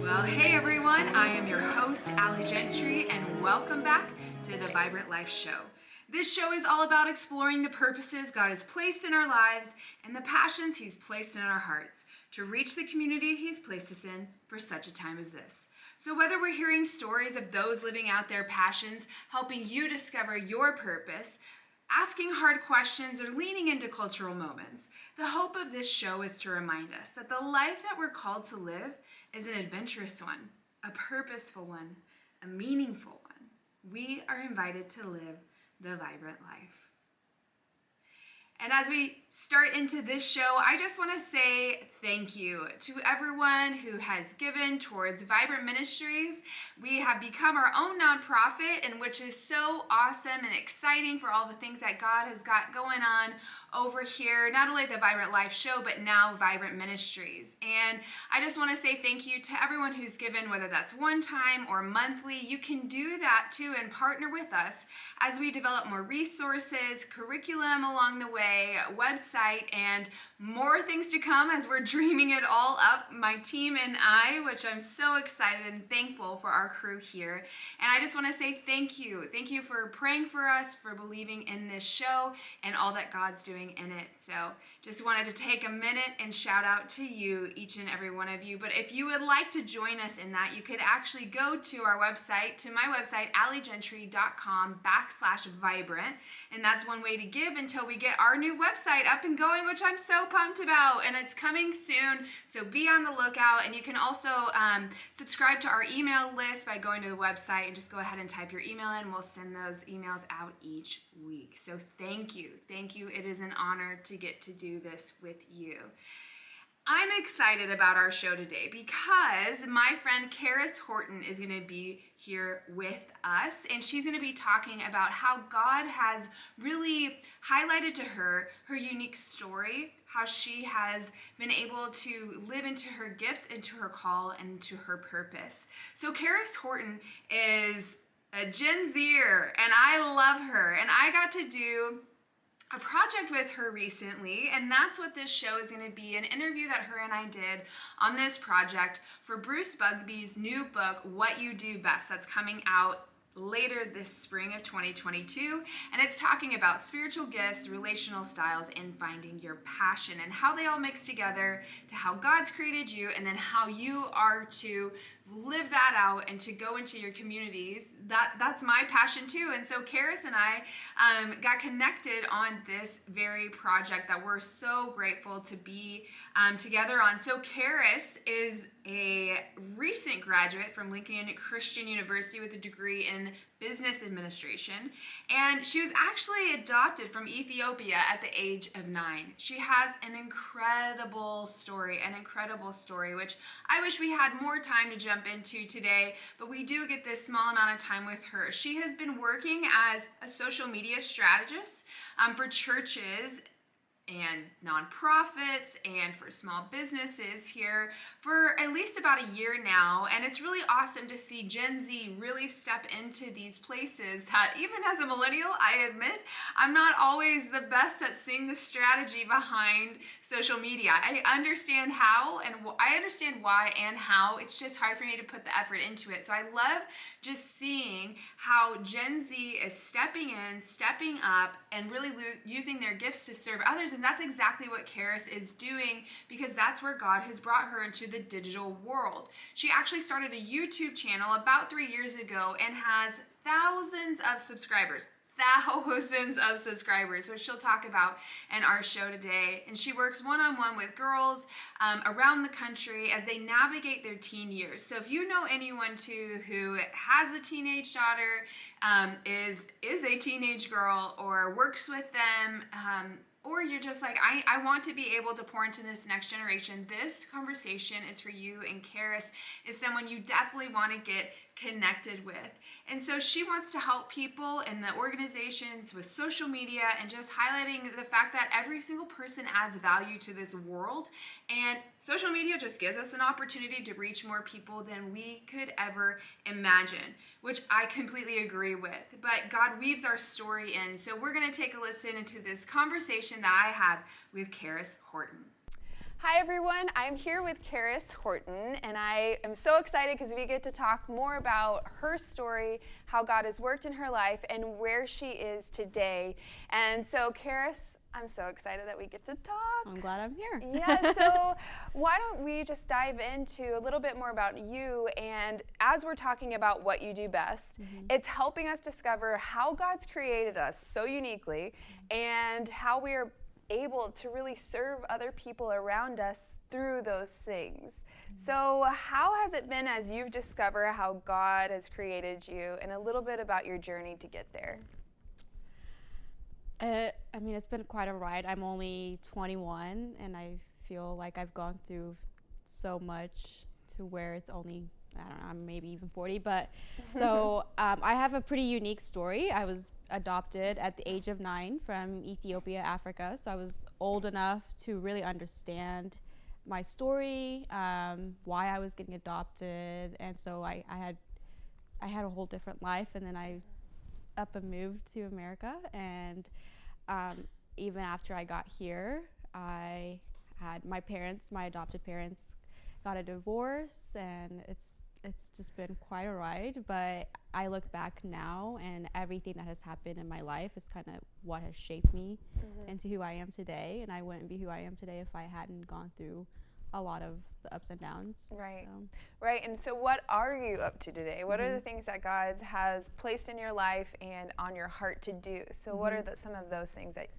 Well, hey everyone, I am your host, Gentry, and welcome back to the Vibrant Life Show. This show is all about exploring the purposes God has placed in our lives and the passions He's placed in our hearts to reach the community He's placed us in for such a time as this. So whether we're hearing stories of those living out their passions, helping you discover your purpose, asking hard questions, or leaning into cultural moments, the hope of this show is to remind us that the life that we're called to live is an adventurous one, a purposeful one, a meaningful one. We are invited to live the vibrant life. And as we start into this show, I just want to say thank you to everyone who has given towards Vibrant Ministries. We have become our own nonprofit, and which is so awesome and exciting for all the things that God has got going on over here, not only the Vibrant Life Show, but now Vibrant Ministries. And I just want to say thank you to everyone who's given, whether that's one time or monthly. You can do that too and partner with us as we develop more resources, curriculum along the way, website, and more things to come as we're dreaming it all up, my team and I, which I'm so excited and thankful for our crew here. And I just want to say thank you. Thank you for praying for us, for believing in this show and all that God's doing in it. So just wanted to take a minute and shout out to you, each and every one of you. But if you would like to join us in that, you could actually go to our website, to my website, alligentry.com/vibrant. And that's one way to give until we get our new website up and going, which I'm so pumped about. And it's coming soon, so be on the lookout. And you can also subscribe to our email list by going to the website and just go ahead and type your email in. We'll send those emails out each week. So thank you. Thank you. It is an honor to get to do this with you. I'm excited about our show today because my friend Karis Hortin is going to be here with us, and she's going to be talking about how God has really highlighted to her unique story, how she has been able to live into her gifts, into her call, and into her purpose. So Karis Hortin is a Gen Zer, and I love her, and I got to do a project with her recently, and that's what this show is going to be, an interview that her and I did on this project for Bruce Bugsby's new book, What You Do Best, that's coming out later this spring of 2022, and it's talking about spiritual gifts, relational styles, and finding your passion, and how they all mix together to how God's created you, and then how you are to live that out and to go into your communities. That's my passion too. And so Karis and I got connected on this very project that we're so grateful to be together on. So Karis is a recent graduate from Lincoln Christian University with a degree in business administration, and she was actually adopted from Ethiopia at the age of 9. She has an incredible story, which I wish we had more time to jump into today, but we do get this small amount of time with her. She has been working as a social media strategist for churches and nonprofits and for small businesses here for at least about a year now. And it's really awesome to see Gen Z really step into these places that, even as a millennial, I admit, I'm not always the best at seeing the strategy behind social media. I understand how, and I understand why and how. It's just hard for me to put the effort into it. So I love just seeing how Gen Z is stepping in, stepping up, and really using their gifts to serve others. And that's exactly what Karis is doing, because that's where God has brought her into the digital world. She actually started a YouTube channel about 3 years ago and has thousands of subscribers, which she'll talk about in our show today. And she works one-on-one with girls around the country as they navigate their teen years. So if you know anyone too who has a teenage daughter, is a teenage girl, or works with them, or you're just like, I want to be able to pour into this next generation, this conversation is for you. And Karis is someone you definitely want to get connected with. And so she wants to help people in the organizations with social media, and just highlighting the fact that every single person adds value to this world. And social media just gives us an opportunity to reach more people than we could ever imagine, which I completely agree with. But God weaves our story in. So we're going to take a listen into this conversation that I had with Karis Hortin. Hi everyone, I'm here with Karis Hortin, and I am so excited because we get to talk more about her story, how God has worked in her life, and where she is today. And so Karis, I'm so excited that we get to talk. I'm glad I'm here. Yeah, so why don't we just dive into a little bit more about you, and as we're talking about what you do best, it's helping us discover how God's created us so uniquely and how we are able to really serve other people around us through those things. So how has it been as you've discovered how God has created you, and a little bit about your journey to get there? I mean, it's been quite a ride. I'm only 21, and I feel like I've gone through so much to where it's only, I don't know, I'm maybe even 40. But so I have a pretty unique story. I was adopted at the age of 9 from Ethiopia, Africa. So I was old enough to really understand my story, why I was getting adopted. And so I had a whole different life. And then I up and moved to America, and even after I got here, I had my adopted parents got a divorce, and it's just been quite a ride. But I look back now, and everything that has happened in my life is kind of what has shaped me into who I am today, and I wouldn't be who I am today if I hadn't gone through a lot of the ups and downs. Right. Right. And so what are you up to today? What are the things that God has placed in your life and on your heart to do? So what are some of those things that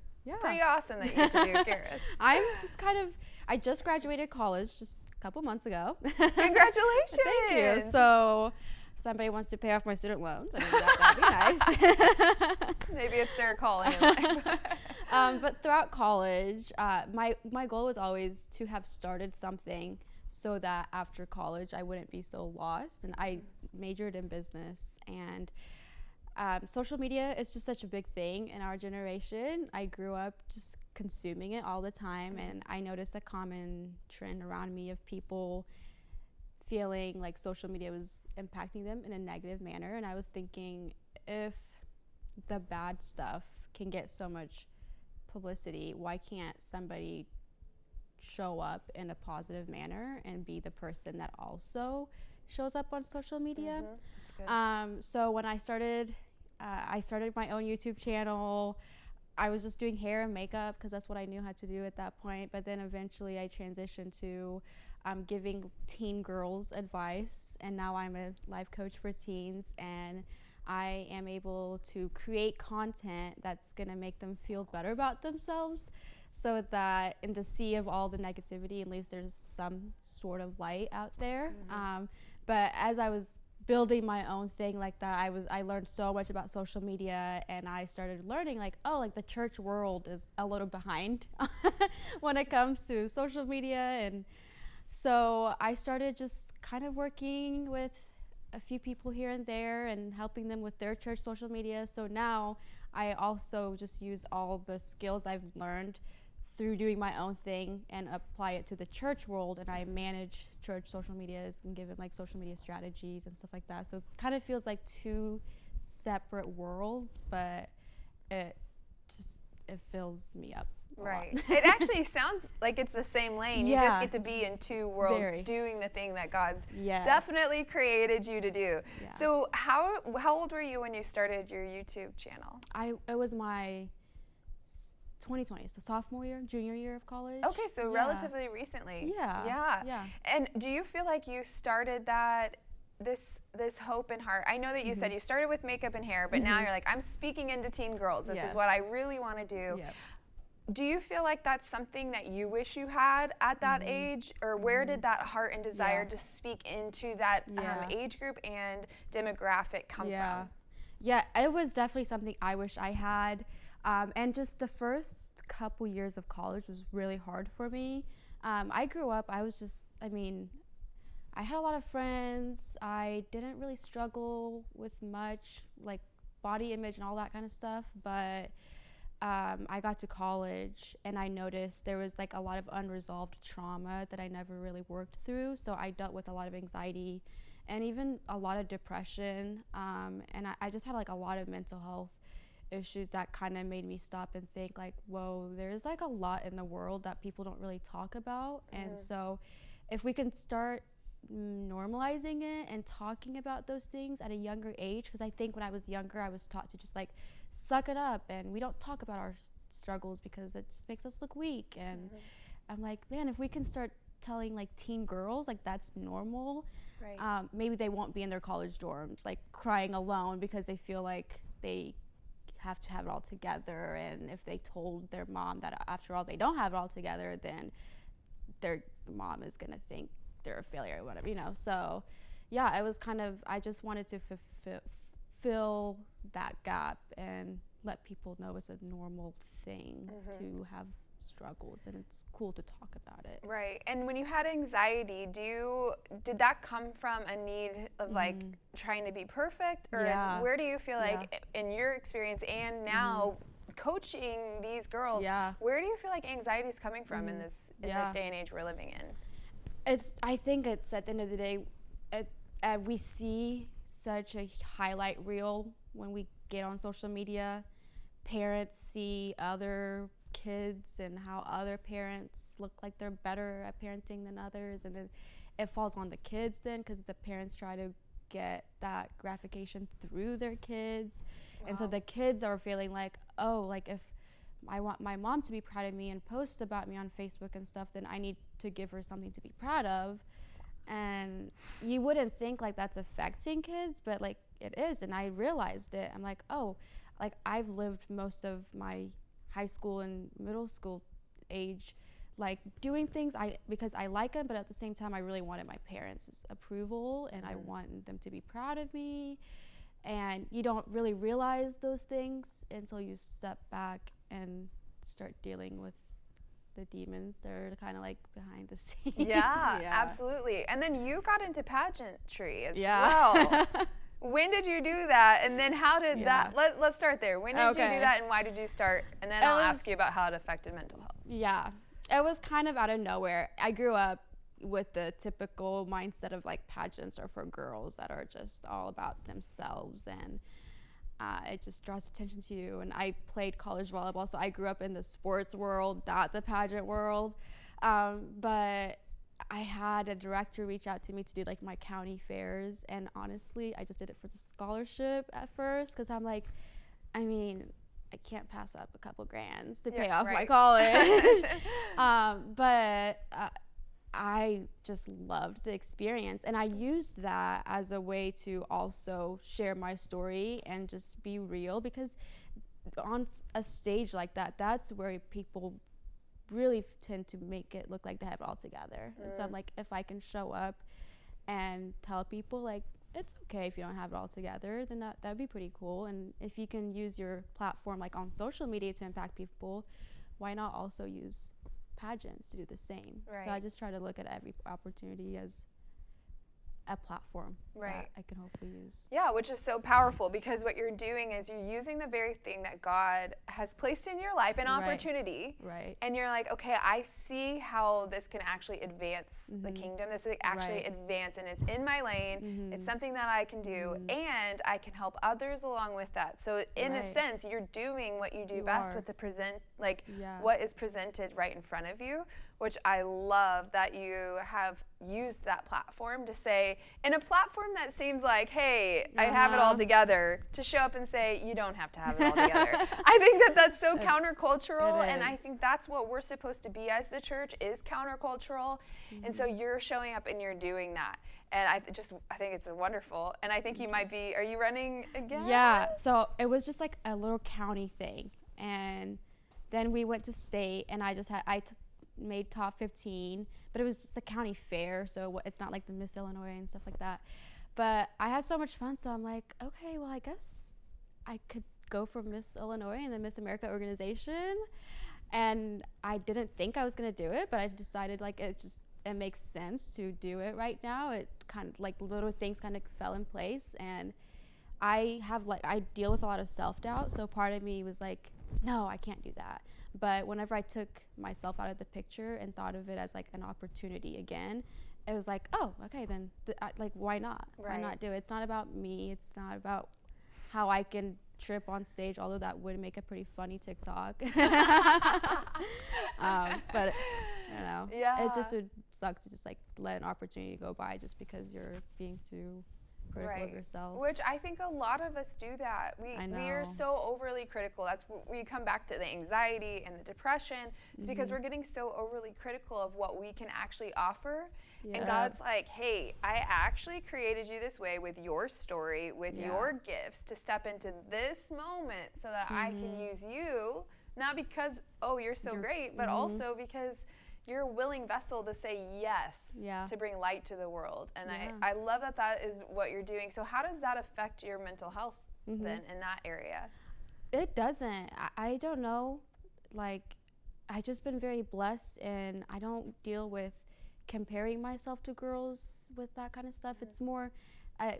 pretty awesome that you get to do, Karis? I just graduated college just a couple months ago. Congratulations. Thank you. So somebody wants to pay off my student loans. I mean, that'd be nice. Maybe it's their calling in life. But throughout college, my goal was always to have started something so that after college I wouldn't be so lost. And I majored in business, and social media is just such a big thing in our generation. I grew up just consuming it all the time, and I noticed a common trend around me of people feeling like social media was impacting them in a negative manner. And I was thinking, if the bad stuff can get so much publicity, why can't somebody show up in a positive manner and be the person that also shows up on social media? That's good. So when I started my own YouTube channel. I was just doing hair and makeup because that's what I knew how to do at that point. But then eventually I transitioned to giving teen girls advice, and now I'm a life coach for teens, and I am able to create content that's going to make them feel better about themselves, so that in the sea of all the negativity, at least there's some sort of light out there. But as I was building my own thing like that, I learned so much about social media, and I started learning like the church world is a little behind when it comes to social media. And so I started just kind of working with a few people here and there and helping them with their church social media. So now I also just use all the skills I've learned through doing my own thing and apply it to the church world, and I manage church social medias and give them like social media strategies and stuff like that. So it kind of feels like two separate worlds, but it fills me up. Right. It actually sounds like it's the same lane. You just get to be in two worlds doing the thing that God's definitely created you to do. Yeah. So how old were you when you started your YouTube channel? It was my 2020, so junior year of college. Okay, so relatively recently. Yeah. And do you feel like you started this hope and heart? I know that you said you started with makeup and hair, but now you're like, I'm speaking into teen girls. This is what I really want to do. Yep. Do you feel like that's something that you wish you had at that age, or where did that heart and desire to speak into that age group and demographic come from? Yeah, it was definitely something I wish I had. And just the first couple years of college was really hard for me. I grew up, I had a lot of friends. I didn't really struggle with much, like body image and all that kind of stuff. But I got to college, and I noticed there was like a lot of unresolved trauma that I never really worked through. So I dealt with a lot of anxiety and even a lot of depression. And I just had like a lot of mental health issues that kind of made me stop and think like, whoa, there's like a lot in the world that people don't really talk about. And so if we can start normalizing it and talking about those things at a younger age, because I think when I was younger, I was taught to just like suck it up and we don't talk about our struggles because it just makes us look weak. And I'm like, man, if we can start telling like teen girls like that's normal, Right. Maybe they won't be in their college dorms like crying alone because they feel like they have to have it all together. And if they told their mom that after all they don't have it all together, then their mom is gonna think they're a failure or whatever, you know. So yeah, it was kind of, I just wanted to fill that gap and let people know it's a normal thing to have struggles, and it's cool to talk about it. Right. And when you had anxiety, did that come from a need of like trying to be perfect, or where do you feel like in your experience and now coaching these girls, where do you feel like anxiety is coming from in this day and age we're living in? I think it's at the end of the day, we see such a highlight reel when we get on social media. Parents see other kids and how other parents look like they're better at parenting than others, and then it falls on the kids then because the parents try to get that gratification through their kids. And so the kids are feeling like, oh, like if I want my mom to be proud of me and post about me on Facebook and stuff, then I need to give her something to be proud of. And you wouldn't think like that's affecting kids, but like it is. And I realized it. I'm like, oh, like I've lived most of my high school and middle school age like doing things because I like them, but at the same time I really wanted my parents' approval and I wanted them to be proud of me. And you don't really realize those things until you step back and start dealing with the demons that are kind of like behind the scenes. Yeah, absolutely. And then you got into pageantry as well. When did you do that? And then how did that, let's start there. When did you do that and why did you start? And then I'll ask you about how it affected mental health. Yeah, it was kind of out of nowhere. I grew up with the typical mindset of like pageants are for girls that are just all about themselves, and it just draws attention to you. And I played college volleyball, so I grew up in the sports world, not the pageant world. But I had a director reach out to me to do like my county fairs, and honestly I just did it for the scholarship at first because I'm like, I mean, I can't pass up a couple grands to pay off my college. But I just loved the experience, and I used that as a way to also share my story and just be real, because on a stage like that, that's where people really tend to make it look like they have it all together. And so I'm like, if I can show up and tell people like it's okay if you don't have it all together, then that'd be pretty cool. And if you can use your platform like on social media to impact people, why not also use pageants to do the same? So I just try to look at every opportunity as a platform that I can hopefully use. Yeah, which is so powerful, because what you're doing is you're using the very thing that God has placed in your life, an opportunity, and you're like, okay, I see how this can actually advance the kingdom. This is actually advance, and it's in my lane. It's something that I can do, and I can help others along with that. So in a sense, you're doing what you do best with the what is presented right in front of you, which I love that you have used that platform to say, in a platform that seems like, hey, I have it all together, to show up and say, you don't have to have it all together. I think that that's so countercultural, and I think that's what we're supposed to be as the church, is countercultural. And so you're showing up and you're doing that. And I think it's wonderful. And I think you might be, are you running again? Yeah, so it was just like a little county thing. And then we went to state, and I made top 15, but it was just a county fair, so it's not like the Miss Illinois and stuff like that. But I had so much fun, so I'm like, okay, well, I guess I could go for Miss Illinois and the Miss America organization. And I didn't think I was gonna do it, but I decided like it makes sense to do it right now. It kind of like little things kind of fell in place, and I deal with a lot of self-doubt, so part of me was like, no, I can't do that. But whenever I took myself out of the picture and thought of it as like an opportunity again, it was like, oh, okay, then why not? Why not do it? It's not about me. It's not about how I can trip on stage, although that would make a pretty funny TikTok. But I don't know. Yeah. It just would suck to just like let an opportunity go by just because you're being too critical of yourself. Which I think a lot of us do that. We are so overly critical. That's we come back to the anxiety and the depression. It's because we're getting so overly critical of what we can actually offer. And God's like, hey, I actually created you this way with your story, with your gifts, to step into this moment so that I can use you, not because, oh, you're so great, but also because you're a willing vessel to say yes to bring light to the world. And I love that is what you're doing. So how does that affect your mental health then in that area? It doesn't. I don't know. Like, I just been very blessed, and I don't deal with comparing myself to girls with that kind of stuff. It's more,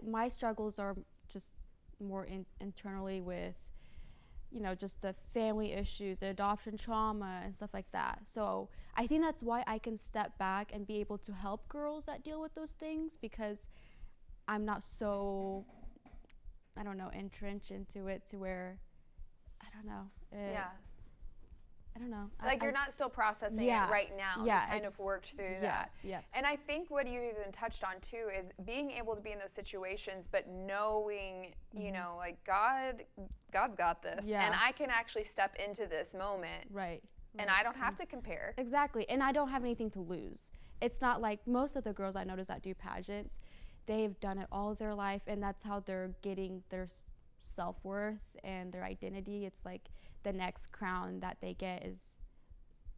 my struggles are just more internally with, you know, just the family issues, the adoption trauma and stuff like that. So I think that's why I can step back and be able to help girls that deal with those things, because I'm not so, I don't know, entrenched into it to where, I don't know. I don't know. Like you're not still processing it right now. Yeah. You kind of worked through that. Yeah. And I think what you even touched on too is being able to be in those situations, but knowing, you know, like God's got this. Yeah. And I can actually step into this moment. Right. And I don't have to compare. Exactly. And I don't have anything to lose. It's not like most of the girls I notice that do pageants, they've done it all their life, and that's how they're getting their self-worth and their identity. It's like the next crown that they get is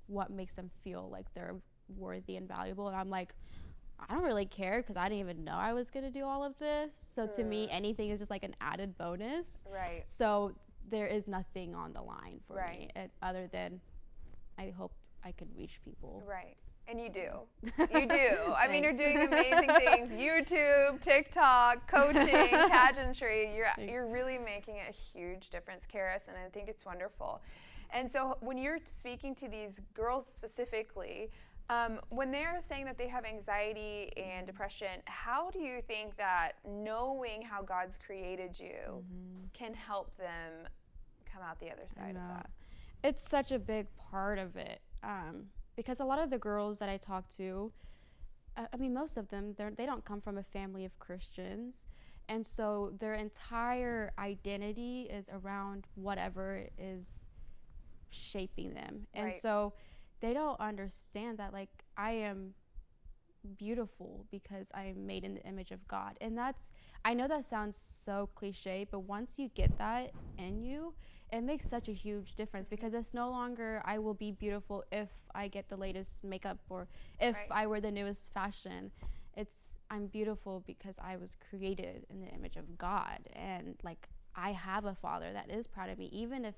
what makes them feel like they're worthy and valuable. And I'm like, I don't really care, because I didn't even know I was going to do all of this. So to me, anything is just like an added bonus. Right. So there is nothing on the line for me other than I hope I could reach people. Right. And you do. You do. I mean, you're doing amazing things. YouTube, TikTok, coaching, pageantry. You're really making a huge difference, Karis, and I think it's wonderful. And so when you're speaking to these girls specifically, when they're saying that they have anxiety and depression, how do you think that knowing how God's created you can help them come out the other side of that? It's such a big part of it. Because a lot of the girls that I talk to, I mean, most of them, they don't come from a family of Christians. And so their entire identity is around whatever is shaping them. And so they don't understand that, like, I am beautiful because I am made in the image of God. And I know that sounds so cliche, but once you get that in you, it makes such a huge difference, because it's no longer I will be beautiful if I get the latest makeup or if I wear the newest fashion. It's I'm beautiful because I was created in the image of God, and like I have a father that is proud of me, even if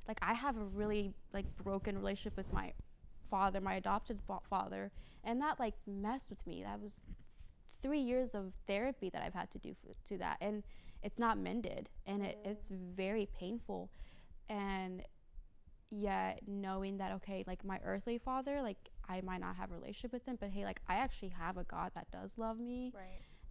like I have a really like broken relationship with my father, my adopted father, and that like messed with me. That was 3 years of therapy that I've had to do to that, and it's not mended, and it's very painful. And yet knowing that, okay, like my earthly father, like I might not have a relationship with him, but hey, like I actually have a God that does love me,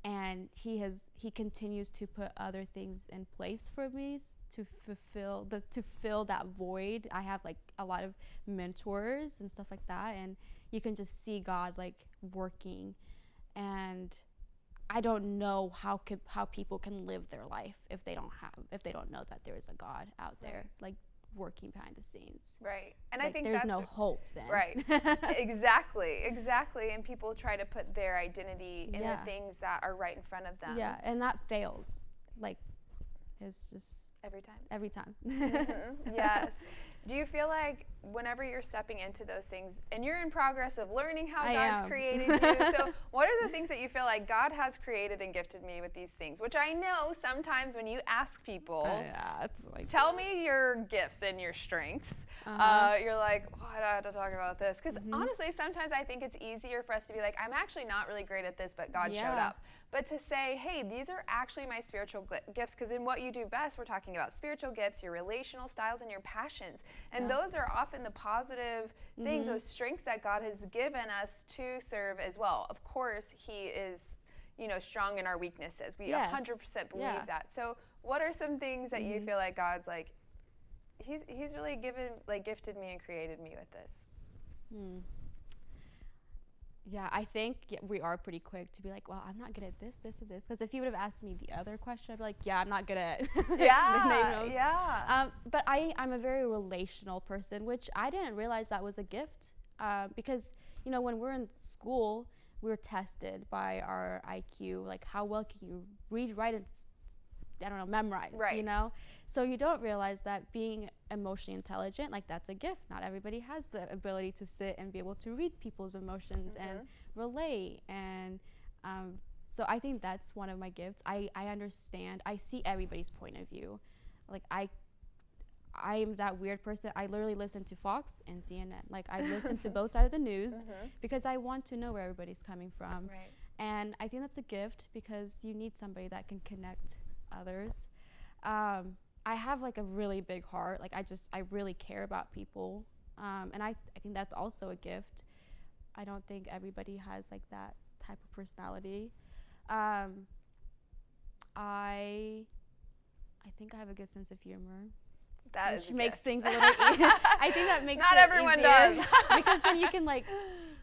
and he continues to put other things in place for me to fill that void. I have like a lot of mentors and stuff like that, and you can just see God like working. And I don't know how people can live their life if they don't know that there is a God out there like working behind the scenes. Right. And like, I think there's no hope then. Right. Exactly. And people try to put their identity in the things that are right in front of them. Yeah, and that fails. Like it's just every time. Yes. Do you feel like whenever you're stepping into those things, and you're in progress of learning how God's created you, so what are the things that you feel like God has created and gifted me with these things? Which I know sometimes when you ask people, it's like, tell me your gifts and your strengths, you're like, oh, I don't have to talk about this. Because honestly, sometimes I think it's easier for us to be like, I'm actually not really great at this, but God showed up. But to say, hey, these are actually my spiritual gifts, because in what you do best, we're talking about spiritual gifts, your relational styles, and your passions. And those are often the positive things, those strengths that God has given us to serve as well. Of course, He is, strong in our weaknesses. We Yes. 100% believe Yeah. that. So what are some things that you feel like God's like, he's really gifted me and created me with this? Yeah, I think we are pretty quick to be like, well, I'm not good at this, this, and this. Because if you would have asked me the other question, I'd be like, yeah, I'm not good at Yeah. But I'm a very relational person, which I didn't realize that was a gift. Because, when we're in school, we're tested by our IQ. Like, how well can you read, write, and memorize, Right. So you don't realize that being emotionally intelligent, like, that's a gift. Not everybody has the ability to sit and be able to read people's emotions and relate. And so I think that's one of my gifts. I understand. I see everybody's point of view. Like, I'm that weird person. I literally listen to Fox and CNN. Like, I listen to both sides of the news because I want to know where everybody's coming from. Right. And I think that's a gift because you need somebody that can connect others. I have like a really big heart. Like, I really care about people. And I think that's also a gift. I don't think everybody has like that type of personality. I think I have a good sense of humor. Which makes things a little I think that makes Not it everyone easier does. because then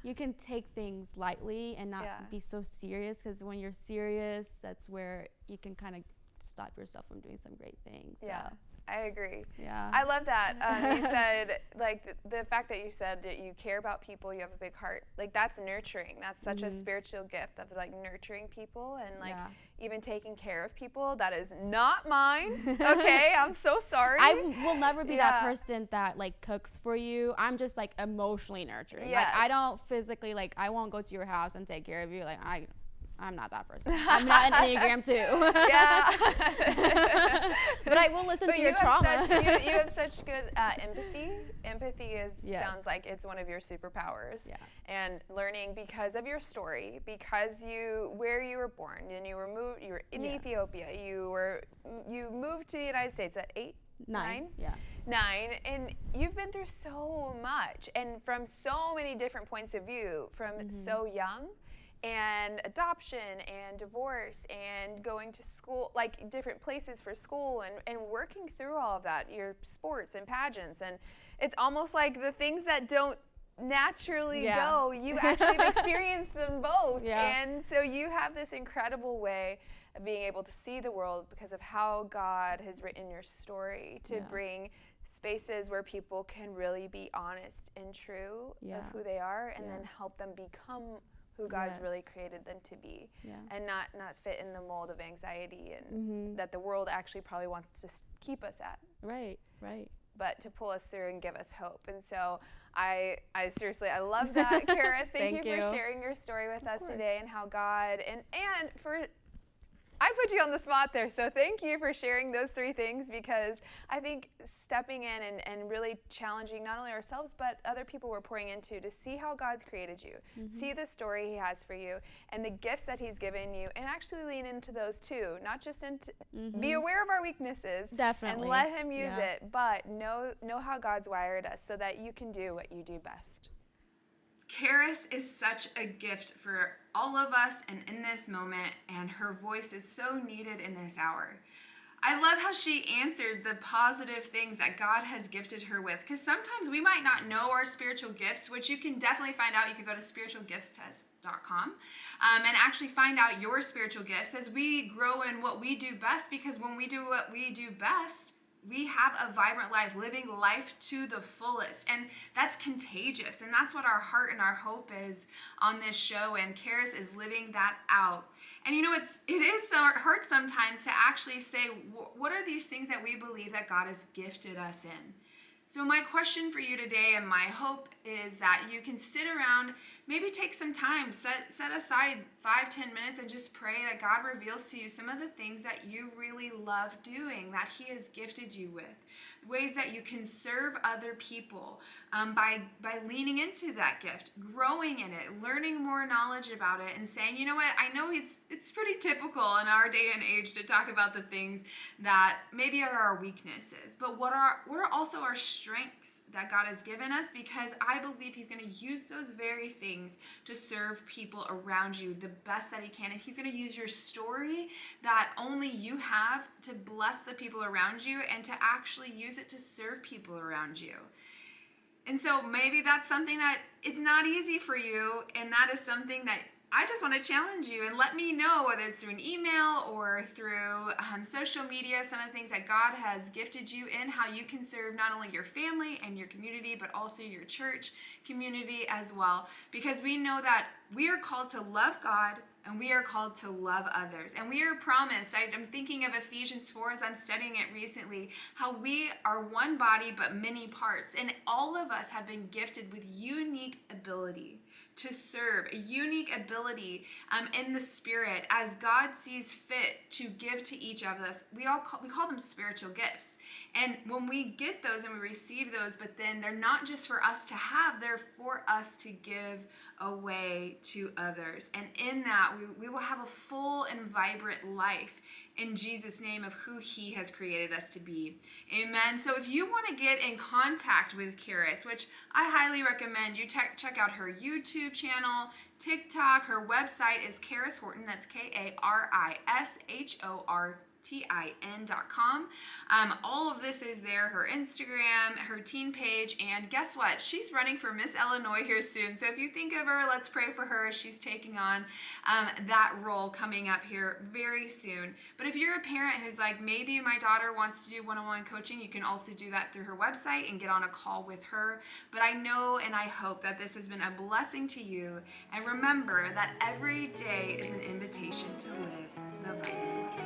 you can take things lightly and not be so serious, because when you're serious, that's where you can kind of stop yourself from doing some great things. Yeah, So, I agree. yeah. I love that. You said, like, the fact that you said that you care about people, you have a big heart, like, that's nurturing. That's such a spiritual gift of, like, nurturing people and, like, even taking care of people. That is not mine. Okay, I'm so sorry. I will never be that person that, like, cooks for you. I'm just, like, emotionally nurturing. Yes. Like, I don't physically, like, I won't go to your house and take care of you. Like, I'm not that person. I'm not an Enneagram 2. Yeah. But I will listen to your trauma. You have such good empathy. Empathy sounds like it's one of your superpowers. Yeah. And learning because of your story, because where you were born, and you were in Ethiopia. You moved to the United States at 8? 9? Yeah. 9, and you've been through so much, and from so many different points of view, from so young, and adoption and divorce and going to school, like different places for school, and working through all of that, your sports and pageants, and it's almost like the things that don't naturally go, you actually have experienced them both. And so you have this incredible way of being able to see the world because of how God has written your story to bring spaces where people can really be honest and true of who they are, and then help them become who God's really created them to be, and not fit in the mold of anxiety and that the world actually probably wants to keep us at. Right. But to pull us through and give us hope. And so I seriously, I love that, Karis. Thank you for sharing your story with us today, and how God, and for, I put you on the spot there, so thank you for sharing those 3 things, because I think stepping in and really challenging not only ourselves but other people we're pouring into to see how God's created you, see the story He has for you, and the gifts that He's given you, and actually lean into those too. Not just be aware of our weaknesses, definitely, and let Him use it, but know how God's wired us so that you can do what you do best. Karis is such a gift for all of us and in this moment, and her voice is so needed in this hour. I love how she answered the positive things that God has gifted her with, because sometimes we might not know our spiritual gifts, which you can definitely find out. You can go to spiritualgiftstest.com and actually find out your spiritual gifts as we grow in what we do best, because when we do what we do best, we have a vibrant life, living life to the fullest, and that's contagious, and that's what our heart and our hope is on this show, and Karis is living that out. And it is so hard sometimes to actually say, what are these things that we believe that God has gifted us in? So my question for you today, and my hope, is that you can sit around, maybe take some time, set aside 5-10 minutes, and just pray that God reveals to you some of the things that you really love doing, that He has gifted you with, ways that you can serve other people by leaning into that gift, growing in it, learning more knowledge about it, and saying, you know what, I know it's pretty typical in our day and age to talk about the things that maybe are our weaknesses, but what are also our strengths that God has given us, because I I believe he's going to use those very things to serve people around you the best that he can. And he's going to use your story that only you have to bless the people around you and to actually use it to serve people around you. And so maybe that's something that it's not easy for you, and that is something that I just want to challenge you, and let me know, whether it's through an email or through social media, some of the things that God has gifted you in, how you can serve not only your family and your community, but also your church community as well. Because we know that we are called to love God, and we are called to love others. And we are promised, I'm thinking of Ephesians 4 as I'm studying it recently, how we are one body but many parts. And all of us have been gifted with unique ability to serve, a unique ability in the Spirit as God sees fit to give to each of us. We call them spiritual gifts. And when we get those and we receive those, but then they're not just for us to have, they're for us to give away to others. And in that, we will have a full and vibrant life in Jesus' name of who he has created us to be. Amen. So if you want to get in contact with Karis, which I highly recommend, you check out her YouTube channel, TikTok. Her website is Karis Hortin. That's KARISHORTIN.com. All of this is there, her Instagram, her teen page, and guess what? She's running for Miss Illinois here soon. So if you think of her, let's pray for her. She's taking on that role coming up here very soon. But if you're a parent who's like, maybe my daughter wants to do one-on-one coaching, you can also do that through her website and get on a call with her. But I know and I hope that this has been a blessing to you. And remember that every day is an invitation to live the vibrant life.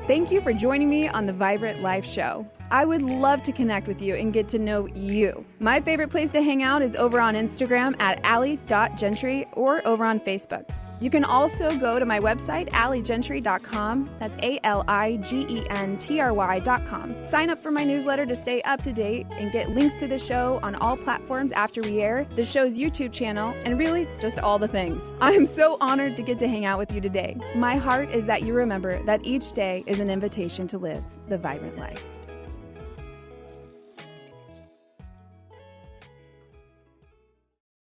Thank you for joining me on the Vibrant Life Show. I would love to connect with you and get to know you. My favorite place to hang out is over on Instagram at allie.gentry or over on Facebook. You can also go to my website, alliegentry.com. That's ALIGENTRY.com. Sign up for my newsletter to stay up to date and get links to the show on all platforms after we air, the show's YouTube channel, and really just all the things. I am so honored to get to hang out with you today. My heart is that you remember that each day is an invitation to live the vibrant life.